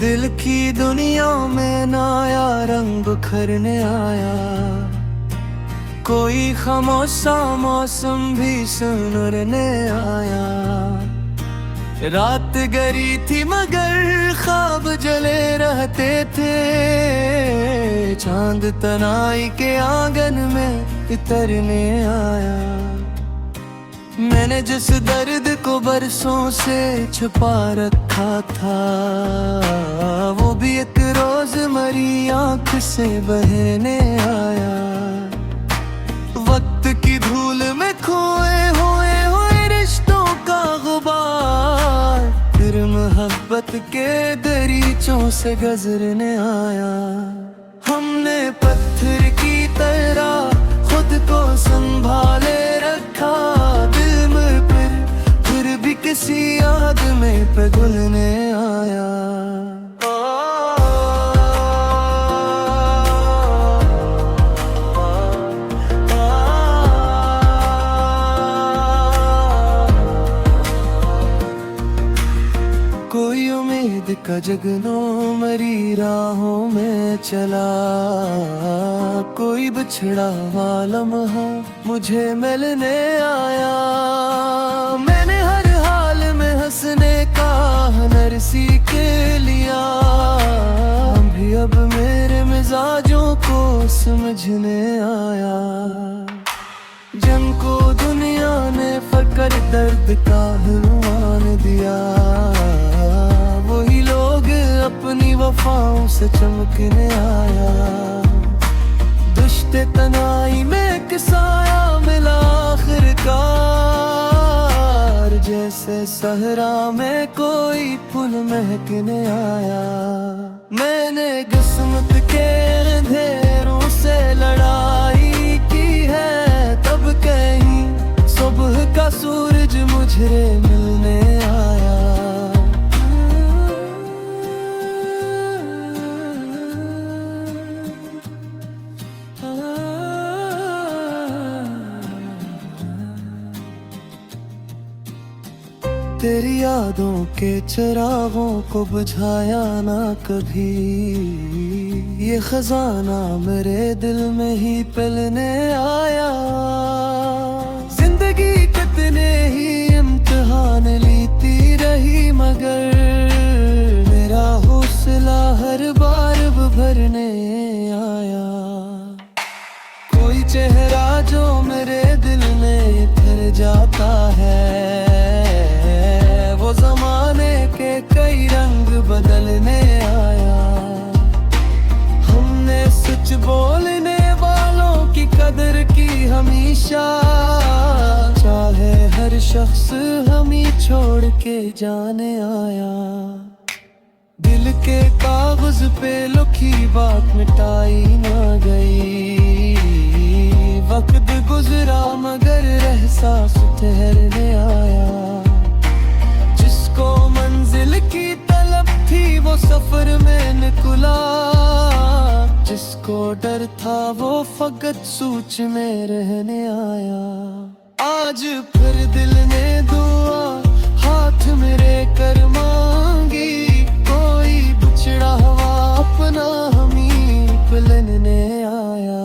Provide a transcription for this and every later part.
दिल की दुनिया में नया रंग बिखरने आया, कोई खामोशा मौसम भी सुनरने आया। रात गरी थी मगर ख्वाब जले रहते थे, चांद तनाई के आंगन में इतरने आया। मैंने जिस दर्द को बरसों से छुपा रखा था, वो भी एक रोज मरी आंख से बहने आया। वक्त की धूल में खोए हुए रिश्तों का गुबार फिर मोहब्बत के दरीचों से गुजरने आया। हमने पत्थर की तरह खुद को संभाले रखा, दिल में फिर भी किसी याद में पिघलने आया। कोई उम्मीद का जगनों मरी राहों में चला, कोई बिछड़ा हुआ लम्हा मुझे मिलने आया। मैंने हर हाल में हंसने का हुनर सीख लिया, भी अब मेरे मिजाजों को समझने आया। जिनको दुनिया ने फकर दर्द का हलवान दिया, वही लोग अपनी वफाओं से चमकने आया। दुश्ते तनाई में एक साया मिला आखिरकार, जैसे सहरा में कोई फूल महकने आया। मैंने किस्मत के अंधेरों से लड़ाई की है, तब कहीं सुबह का सूरज मुझे मिलने आया। तेरी यादों के चिरागों को बुझाया ना कभी, ये खजाना मेरे दिल में ही पिलने आया। जिंदगी कितने ही इम्तिहान लेती रही, मगर मेरा हौसला हर बार भरने आया। कोई चेहरा जो मेरे दिल में फिर जाता है, वो जमाने के कई रंग बदलने आया। हमने सच बोलने वालों की कदर की हमेशा, चाहे हर शख्स हमें छोड़ के जाने आया। दिल के कागज पे लिखी बात मिटाई ना गई, वक्त गुजरा मगर एहसास ठहरने आया। जिसको मंजिल की तलब थी वो सफर में निकला, जिसको डर था वो फकत सोच में रहने आया। आज फिर दिल ने दुआ हाथ मेरे कर मांगी, कोई बिछड़ा हुआ अपना हमी पिलने आया।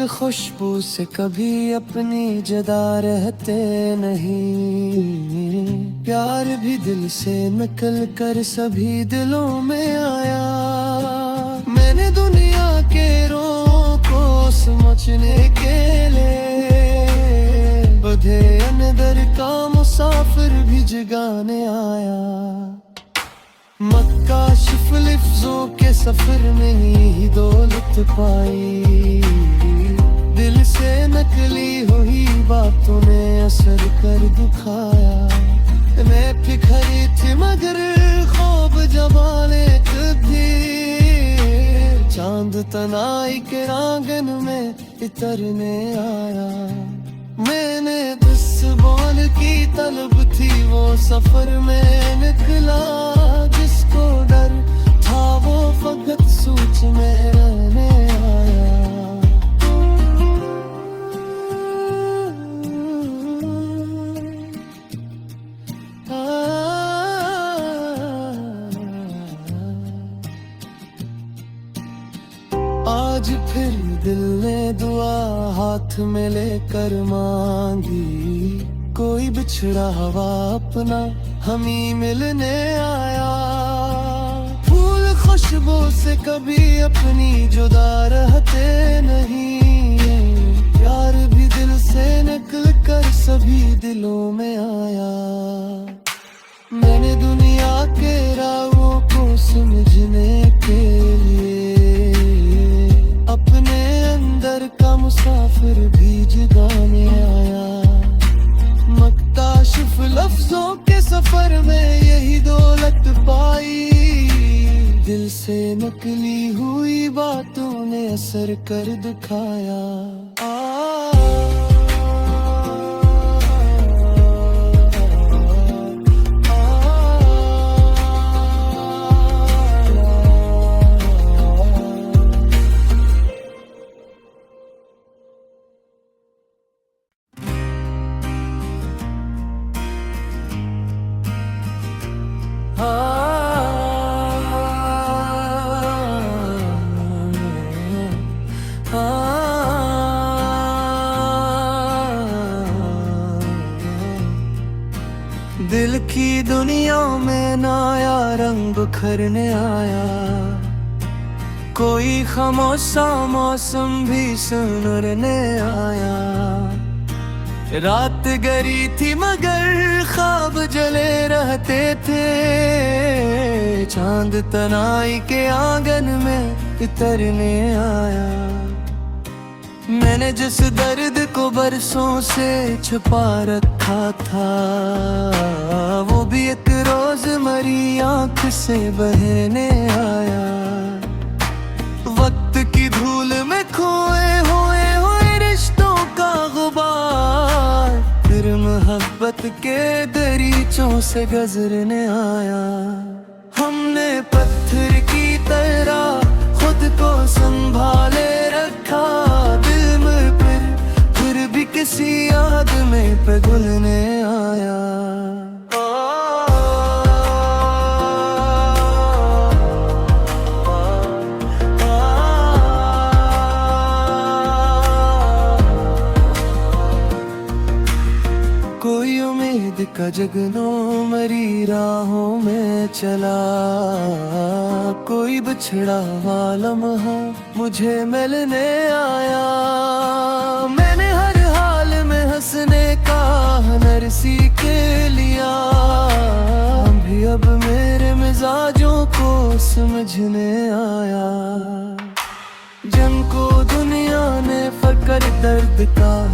खुशबू से कभी अपनी जदा रहते नहीं, प्यार भी दिल से निकल कर सभी दिलों में आया। मैंने दुनिया के रों को समझने के लिए बधे अंदर का मुसाफिर भी जगाने आया। मक्का शिफ लिफ्जों के सफर में ही दौलत पाई, दिल से नकली हुई बातों ने असर कर दिखाया। मैं फिक्री थी मगर ख्वाब जमाने कभी, चांद तनाई के आंगन में इतरने आया। मैंने बस बोल की तलब थी वो सफर में निकला, जिसको डर था वो फकत आज फिर दिल ने दुआ हाथ में लेकर मांगी, कोई बिछड़ा हुआ अपना हमी मिलने आया। फूल खुशबू से कभी अपनी जुदा रहते नहीं, प्यार भी दिल से निकल कर सभी दिलों में आया। मैंने दुनिया के राहों को समझने के लिए अपने अंदर का मुसाफिर भी जगाने आया। मक्ताशिफ लफ्जों के सफर में यही दौलत पाई, दिल से नकली हुई बातों ने असर कर दिखाया। दिल की दुनिया में नया रंग बिखरने आया, कोई खामोशा मौसम भी सुनरने आया। रात गरी थी मगर ख्वाब जले रहते थे, चांद तनाई के आंगन में इतरने आया। मैंने जिस दर्द को बरसों से छुपा रखा था, वो भी एक रोज मरी आंख से बहने आया। वक्त की धूल में खोए हुए रिश्तों का गुबार फिर मोहब्बत के दरीचों से गुजरने आया। हमने पत्थर की तरह खुद को संभाले रखा, दिल में फिर भी किसी याद में पिघलने आया। कोई उम्मीद का जगनो मरी राहों में चला, कोई बिछड़ा हुआ लम्हा मुझे मिलने आया। मैंने हर हाल में हंसने का हुनर सीख लिया, भी अब मेरे मिजाजों को समझने आया। जिनको दुनिया ने फकर दर्द का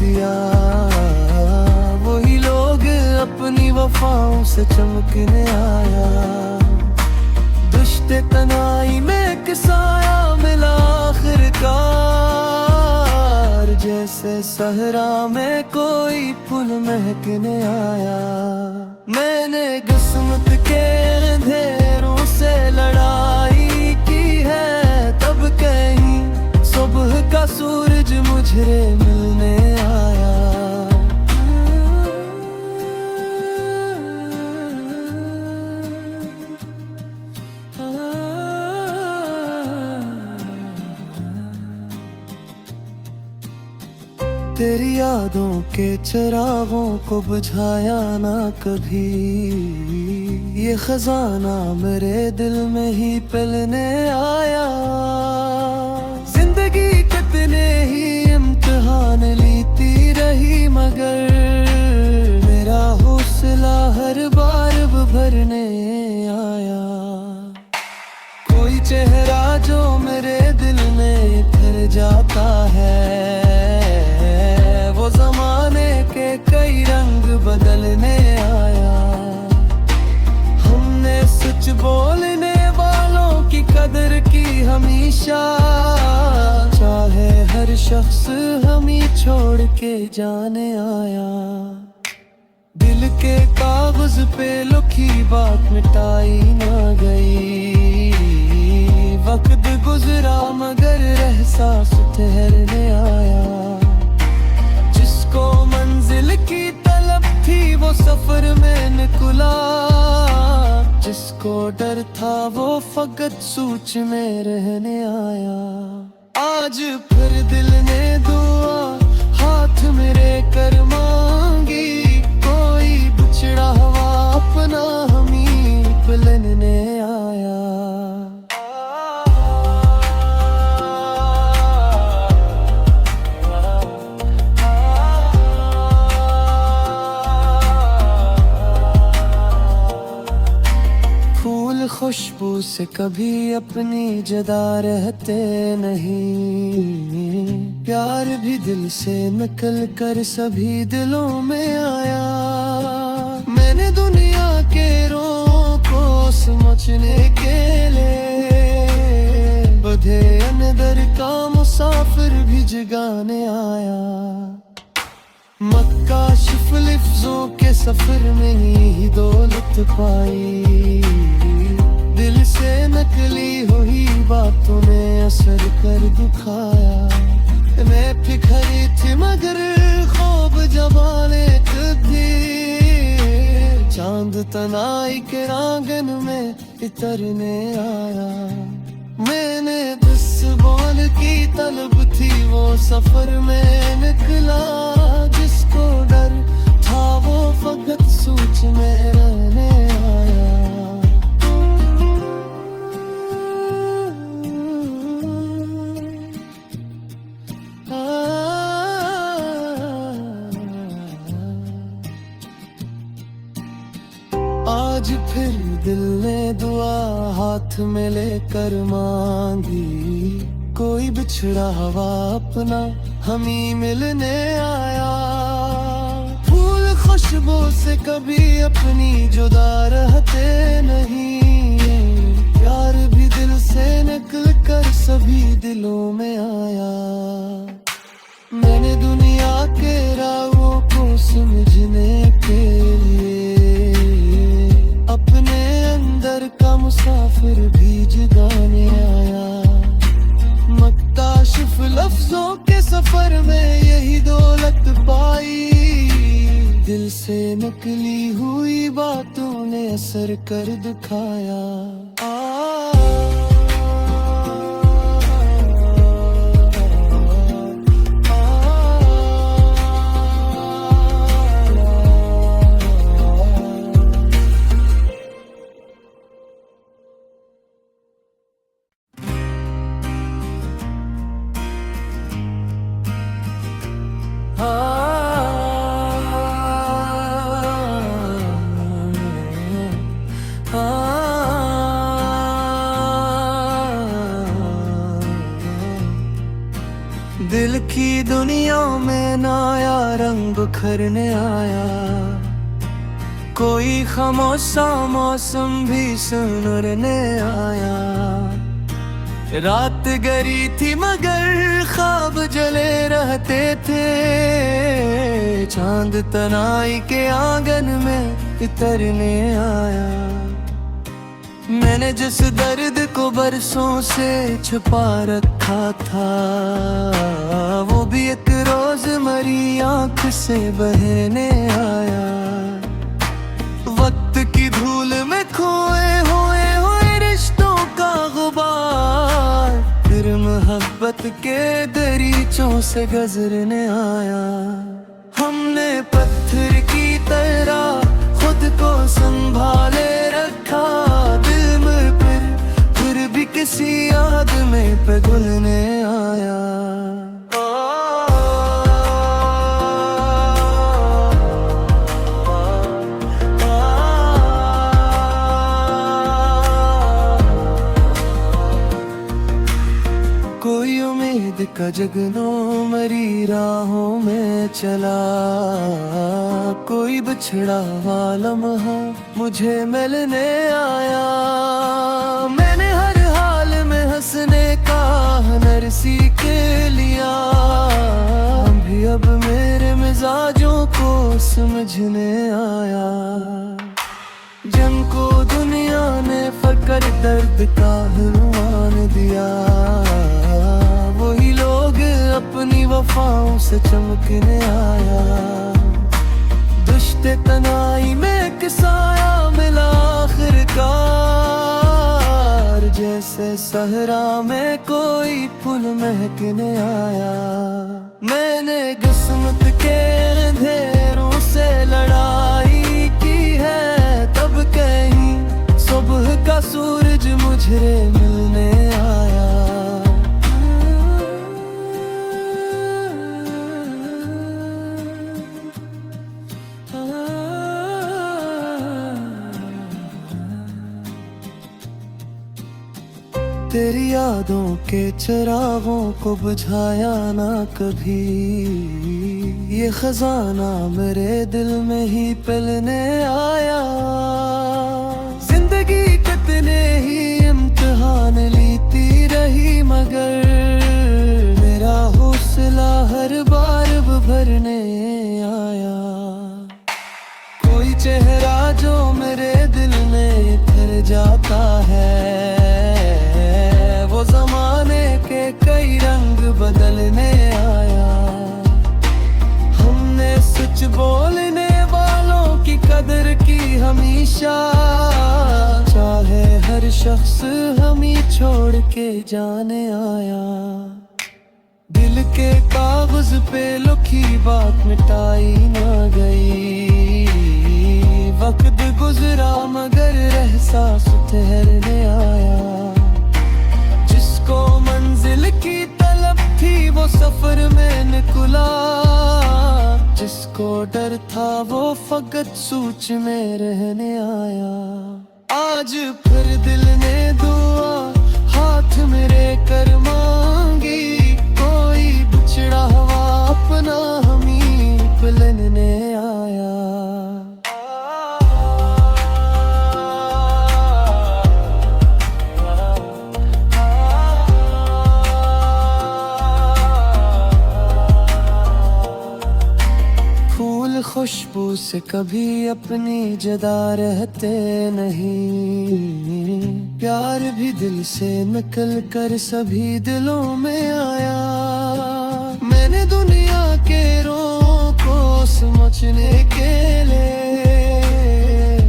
दिया, वही लोग अपनी वफाओं से चमकने आया। दुश्ते तनाई में एक साया मिला आखिरकार, जैसे सहरा में कोई फूल महकने आया। मैंने किस्मत के अंधेरों से लड़ाई की है, तब कहीं सुबह का सूरज मुझे मिलने आया। तेरी यादों के चिरागों को बुझाया ना कभी, ये खजाना मेरे दिल में ही पिलने आया। जिंदगी कितने ही इम्तिहान लेती रही, मगर मेरा हौसला हर बार भरने आया। कोई चेहरा जो मेरे दिल में ठहर जाता है, वो जमाने के कई रंग बदलने आया। हमने सच बोलने वालों की कदर की हमेशा, चाहे हर शख्स हमें छोड़ के जाने आया। दिल के कागज पे लिखी बात मिटाई ना गई, वक्त गुजरा मगर एहसास ठहरने आया। जिसको मंजिल की तलब थी वो सफर में निकला, जिसको डर था वो फकत सोच में रहने आया। आज फिर दिल ने दुआ हाथ मेरे कर मांगी, कोई बिछड़ा हुआ अपना हमी लेने आया। फूल खुशबू से कभी अपनी जुदा रहते नहीं, प्यार भी दिल से निकल कर सभी दिलों में आया। मैंने दुनिया के रों को समझने के लिए बधे अंदर का मुसाफिर भी जगाने आया। मक्का शिफ लफ्जों के सफर में ही दौलत पाई, दिल से नकली हुई बातों ने असर कर दिखाया। मैं फिक्री थी मगर ख्वाब जबाने कभी, चांद तनाई के आंगन में इतरने आया। मैंने बस बोल की तलब थी वो सफर में निकला, जिसको डर था वो फकत सोच में रहने आया। आज फिर दिल ने दुआ हाथ में लेकर मांगी, कोई बिछड़ा हुआ अपना हमी मिलने आया। फूल खुशबू से कभी अपनी जुदा रहते नहीं, प्यार भी दिल से निकल कर सभी दिलों में आया। मैंने दुनिया के राहों को समझने के लिए अपने अंदर का मुसाफिर भी जगाने आया। मक्ताशिफ लफ्जों के सफर में यही दौलत पाई, दिल से नकली हुई बातों ने असर कर दिखाया। दिल की दुनिया में नया रंग बिखरने आया, कोई खामोशा मौसम भी सुनरने आया। रात गरी थी मगर ख्वाब जले रहते थे, चांद तनाई के आंगन में इतरने आया। मैंने जिस दर्द को बरसों से छुपा रखा था, वो भी एक रोज मरी आंख से बहने आया। वक्त की धूल में खोए हुए रिश्तों का गुबार, फिर मोहब्बत के दरीचों से गुजरने आया। हमने पत्थर की तरह खुद को संभाले रखा, दिल में फिर भी किसी याद में पिघलने आया। कोई उम्मीद का जगनों मरी राहों में चला, कोई बिछड़ा हुआ लम्हा मुझे मिलने आया। मैंने हर हाल में हंसने का हुनर सीख लिया, भी अब मेरे मिजाजों को समझने आया। जिनको दुनिया ने फकर दर्द का हलवान दिया, वही लोग अपनी वफाओं से चमकने आया। दुश्ते तनाई में एक साया मिला आखिरकार, जैसे सहरा में कोई फूल महकने आया। मैंने किस्मत के अंधेरों से लड़ाई की है, तब कहीं सुबह का सूरज मुझे मिलने आया। तेरी यादों के चिरागों को बुझाया ना कभी, ये खजाना मेरे दिल में ही पिलने आया। जिंदगी कितने ही इम्तिहान लेती रही, मगर मेरा हौसला हर बार भरने आया। कोई चेहरा जो मेरे दिल में उतर जाता है, वो ज़माने के कई रंग बदलने आया। हमने सच बोलने वालों की कदर की हमेशा, चाहे हर शख्स हमें छोड़ के जाने आया। दिल के कागज पे लिखी बात मिटाई ना गई, वक्त गुजरा मगर एहसास ठहरने आया। जिसको मंजिल की तलब थी वो सफर में निकला, जिसको डर था वो फकत सोच में रहने आया। आज फिर दिल ने दुआ हाथ मेरे कर मांगी, कोई बिछड़ा हुआ अपना हमी पिलने आया। खुशबू से कभी अपनी जुदा रहते नहीं, प्यार भी दिल से निकल कर सभी दिलों में आया। मैंने दुनिया के रों को समझने के लिए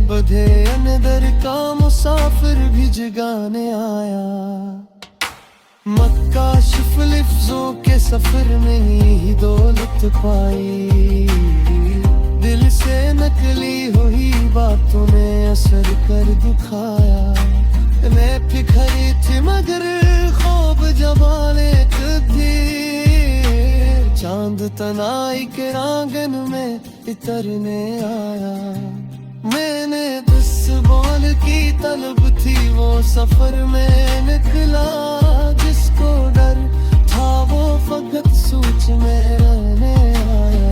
बधे अंदर का मुसाफिर भी जगाने आया। मक्का शिफ लफ्जों के सफर में ही दौलत पाई, दिल से नकली हुई बातों ने असर कर दिखाया। मैं फिक्री थी मगर ख्वाब जमाने थी, चांद तनाई के आंगन में इतरने आया। मैंने 10 बोल की तलब थी वो सफर में निकला, जिसको डर था वो फकत सोच में रहने आया।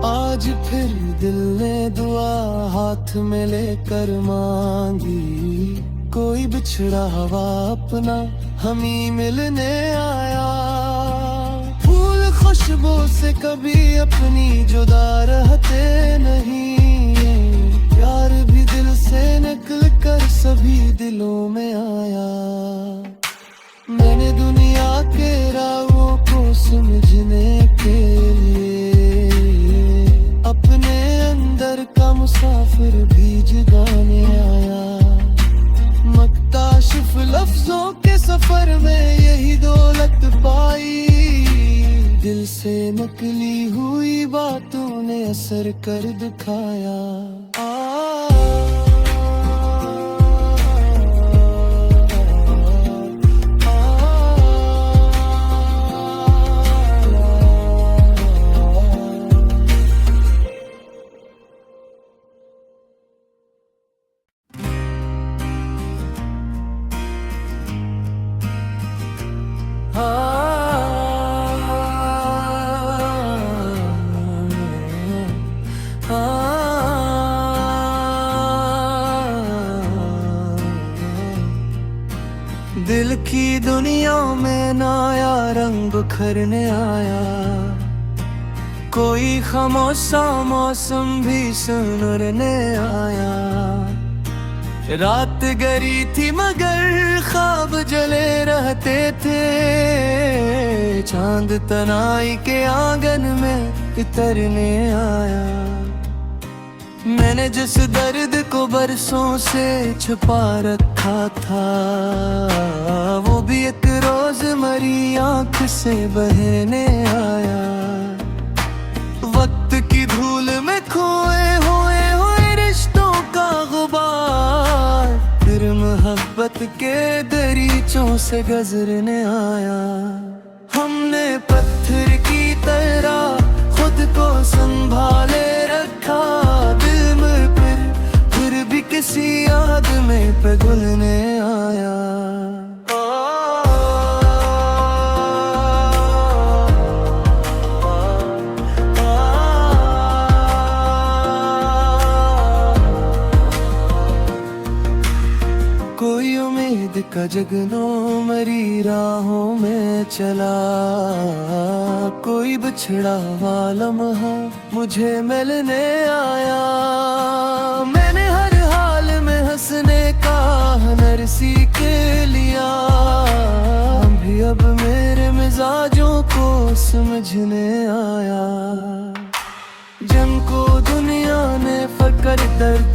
आज फिर दिल ने दुआ हाथ में लेकर मांगी, कोई बिछड़ा हुआ अपना हमी मिलने आया। फूल खुशबू से कभी अपनी जुदा रहते नहीं, प्यार भी दिल से निकल कर सभी दिलों में आया। मैंने दुनिया के राहों को समझने के लिए अपने अंदर का मुसाफिर भी जगाने आया। मक्ताशिफ लफ्जों के सफर में यही दौलत पाई, दिल से नकली हुई बातों ने असर कर दिखाया। दिल की दुनिया में नया रंग बिखरने आया, कोई खामोशा मौसम भी सुनरने आया। रात गरी थी मगर ख्वाब जले रहते थे, चांद तनाई के आंगन में इतरने आया। मैंने जिस दर्द को बरसों से छुपा रखा था, वो भी एक रोज मरी आंख से बहने आया। वक्त की धूल में खोए हुए रिश्तों का गुबार फिर मोहब्बत के दरीचों से गुजरने आया। हमने पत्थर की तरह खुद को संभाले रखा, दिल में फिर भी किसी याद में पिघलने आया। कोई उम्मीद का जगनो मरी राहों में चला, कोई बिछड़ा हुआ लम्हा मुझे मिलने आया। मैंने हर हाल में हंसने का हुनर सीख लिया, भी अब मेरे मिजाजों को समझने आया। जिनको दुनिया ने फकर दर्द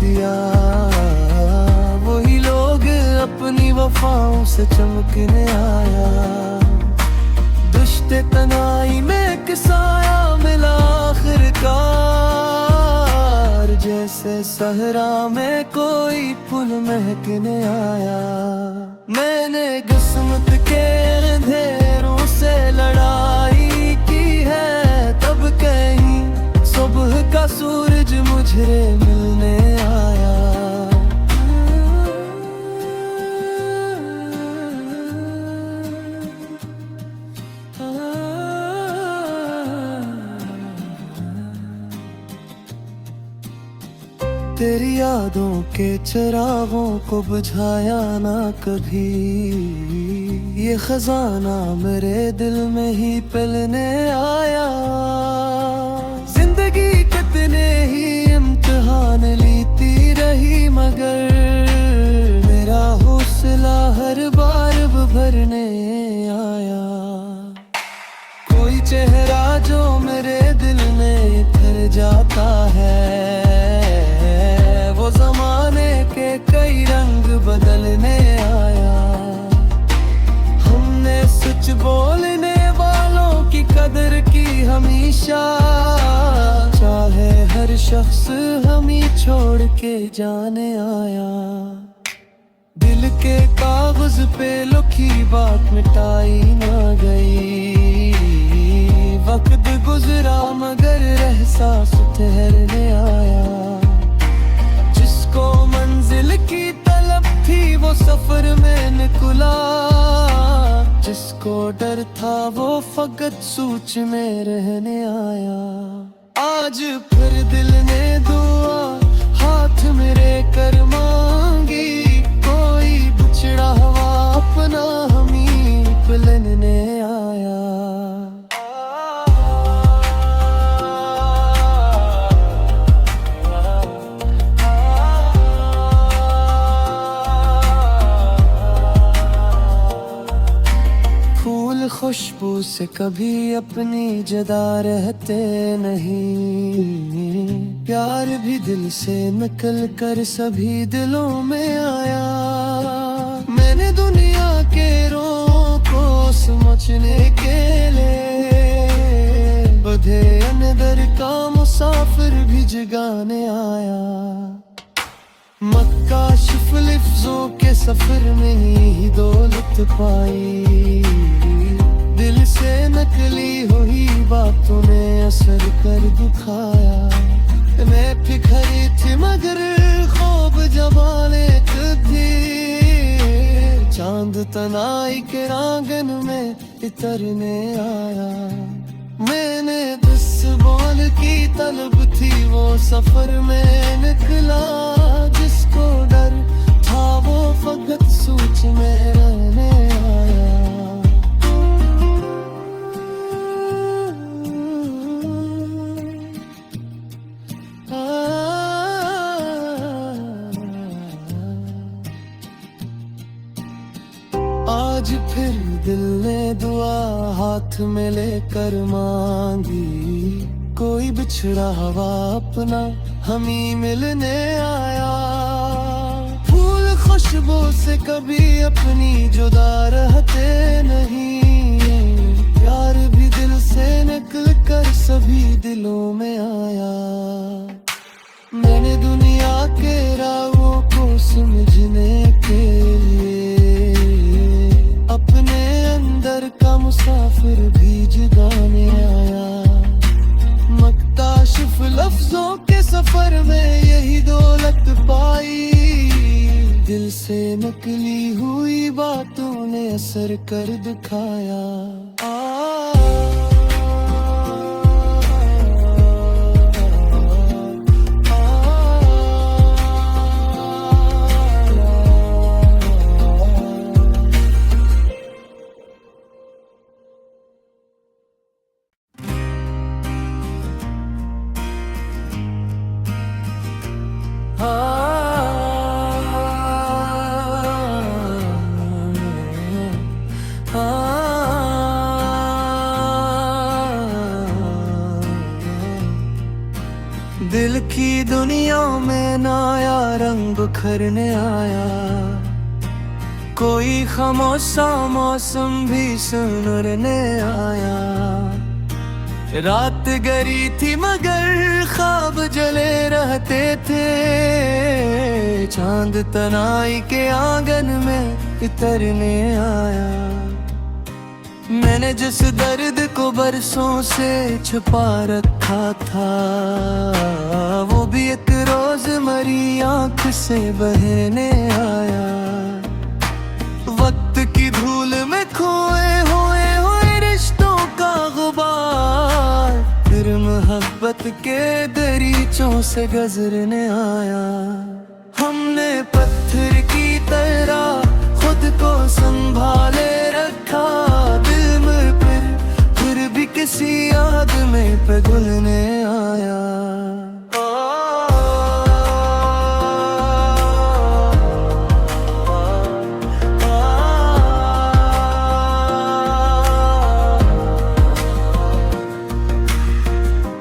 दिया, वही लोग अपनी वफाओं से चमकने आया। दुश्ते तनाई में एक साया मिला आखिरकार, जैसे सहरा में कोई फूल महकने आया। मैंने किस्मत के अंधेरों से लड़ाई की है, तब कहीं सुबह का सूरज मुझे मिलने आया। तेरी यादों के चिरागों को बुझाया ना कभी, ये खजाना मेरे दिल में ही पिलने आया। जिंदगी कितने ही इम्तिहान लेती रही, मगर मेरा हौसला हर बार भरने आया। कोई चेहरा जो मेरे दिल में उतर जाता है, वो जमाने के कई रंग बदलने आया। हमने सच बोलने वालों की कदर की हमेशा, चाहे हर शख्स हमें छोड़ के जाने आया। दिल के कागज पे लिखी बात मिटाई ना गई, वक्त गुजरा मगर एहसास ठहरने आया। जिसको मंजिल की तलब थी वो सफर में निकला, जिसको डर था वो फकत सोच में रहने आया। आज फिर दिल ने दुआ हाथ मेरे कर मांगी, कोई बिछड़ा हुआ अपना हमी पिलने आया। खुशबू से कभी अपनी जदा रहते नहीं, प्यार भी दिल से निकल कर सभी दिलों में आया। मैंने दुनिया के रों को समझने के लिए बधे अंदर का मुसाफिर भी जगाने आया। मक्का शिफ लिफ्जों के सफर में ही दौलत पाई, दिल से नकली हुई बातों ने असर कर दिखाया। मैं फिक्री थी मगर ख्वाब जवाने थी, चांद तनाई के आंगन में इतरने आया। मैंने बस बोल की तलब थी, वो सफर में निकला। जिसको डर था वो फकत सोच में रहने आया। आज फिर दिल ने दुआ हाथ में लेकर मांगी, कोई बिछड़ा हुआ अपना हमी मिलने आया। फूल खुशबू से कभी अपनी जुदा रहते नहीं, प्यार भी दिल से निकल कर सभी दिलों में आया। मैंने दुनिया के राहों को समझने के लिए अपने अंदर का मुसाफिर भी जुदाने आया। मक्ताशिफ लफ्जों के सफर में यही दौलत पाई, दिल से नकली हुई बातों ने असर कर दिखाया। दिल की दुनिया में नया रंग बिखरने आया, कोई खामोशा मौसम भी सुनरने आया। रात गरी थी मगर ख्वाब जले रहते थे, चांद तनाई के आंगन में इतरने आया। मैंने जिस दर्द को बरसों से छुपा रखा था, वो भी एक रोज मरी आंख से बहने आया। वक्त की धूल में खोए हुए रिश्तों का गुबार फिर मोहब्बत के दरीचों से गुजरने आया। हमने पत्थर की तरह खुद को संभाले रखा, दिल में फिर भी किसी याद में पिघलने आया।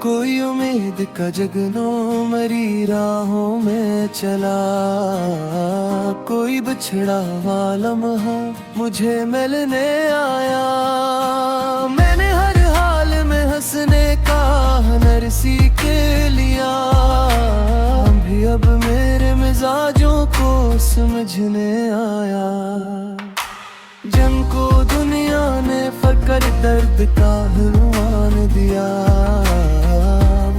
कोई उम्मीद का जगनो मरी राहों में चला, कोई बिछड़ा हुआ लम्हा मुझे मिलने आया। मैंने हर हाल में हंसने का हुनर सीख लिया, भी अब मेरे मिजाजों को समझने आया। जिनको दुनिया ने फकर दर्द का हरमान दिया,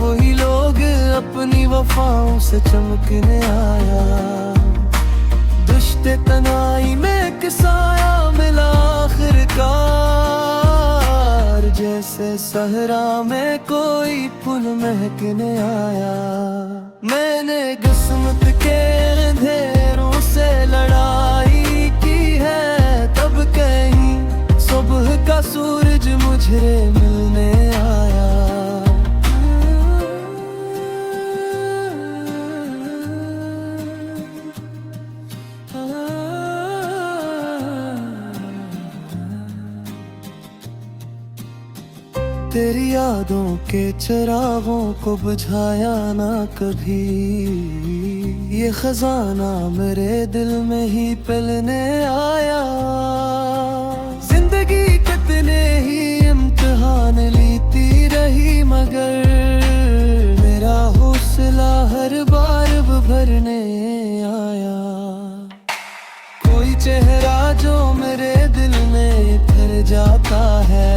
वही लोग अपनी वफाओं से चमकने आया। दुश्ते तनाई में एक साया मिला आखिरकार, जैसे सहरा में कोई फूल महकने आया। मैंने किस्मत के अंधेरों से लड़ाई की है, तब कहीं सुबह का सूरज मुझे मिलने आया। तेरी यादों के चिरागों को बुझाया ना कभी, ये खजाना मेरे दिल में ही पिलने आया। जिंदगी कितने ही इम्तिहान लेती रही, मगर मेरा हौसला हर बार भरने आया। कोई चेहरा जो मेरे दिल में फिर जाता है,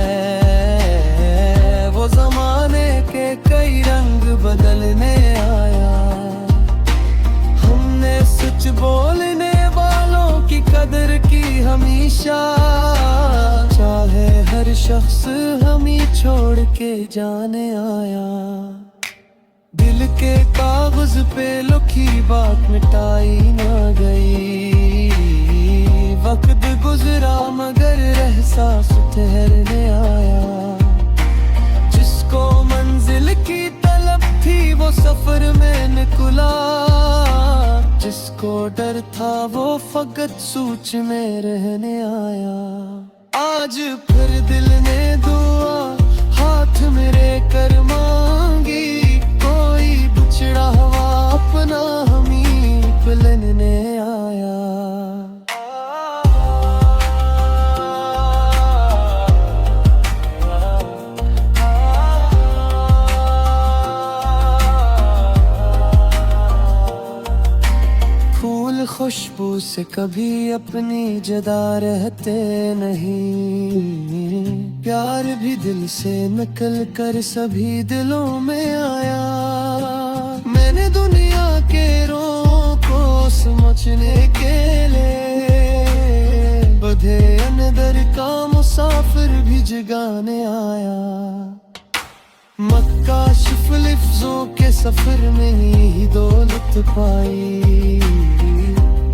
वो ज़माने के कई रंग बदलने आया। हमने सच बोलने वालों की कदर की हमेशा, चाहे हर शख्स हमें छोड़ के जाने आया। दिल के कागज पे लिखी बात मिटाई ना गई, वक्त गुजरा मगर एहसास ठहरने आया। जिसको मंजिल की तलब थी वो सफर में निकला, जिसको डर था वो फकत सोच में रहने आया। आज फिर दिल ने दुआ हाथ मेरे कर मांगी, कोई बिछड़ा हुआ अपना हमी पिलने आया। फूल खुशबू से कभी अपनी जदा रहते नहीं, प्यार भी दिल से निकल कर सभी दिलों में आया। मैंने दुनिया के रों को समझने के लिए बधे अंदर का मुसाफिर भी जगाने आया। मक्का शिफ लिफ्जों के सफर में ही दौलत पाई,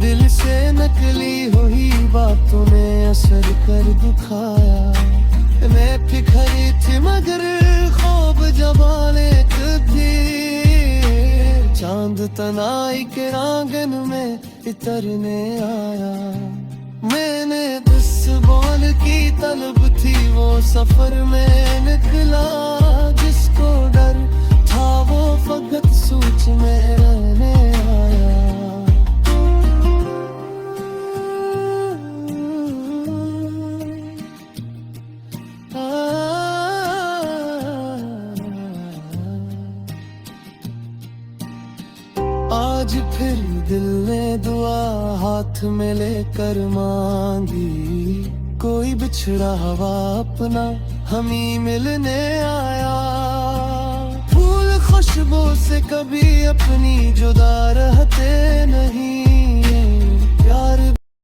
दिल से नकली हुई बातों ने असर कर दिखाया। मैं फिक्री थी मगर ख्वाब जबाने थी, चांद तनाई के आंगन में इतरने आया। मैंने 10 बॉल की तलब थी वो सफर में निकला, जिसको डर था वो फकत सोच में रहने आया। आज फिर दिल ने दुआ हाथ में लेकर मांगी, कोई बिछड़ा हुआ अपना हमी मिलने आया। फूल खुशबू से कभी अपनी जुदा रहते नहीं,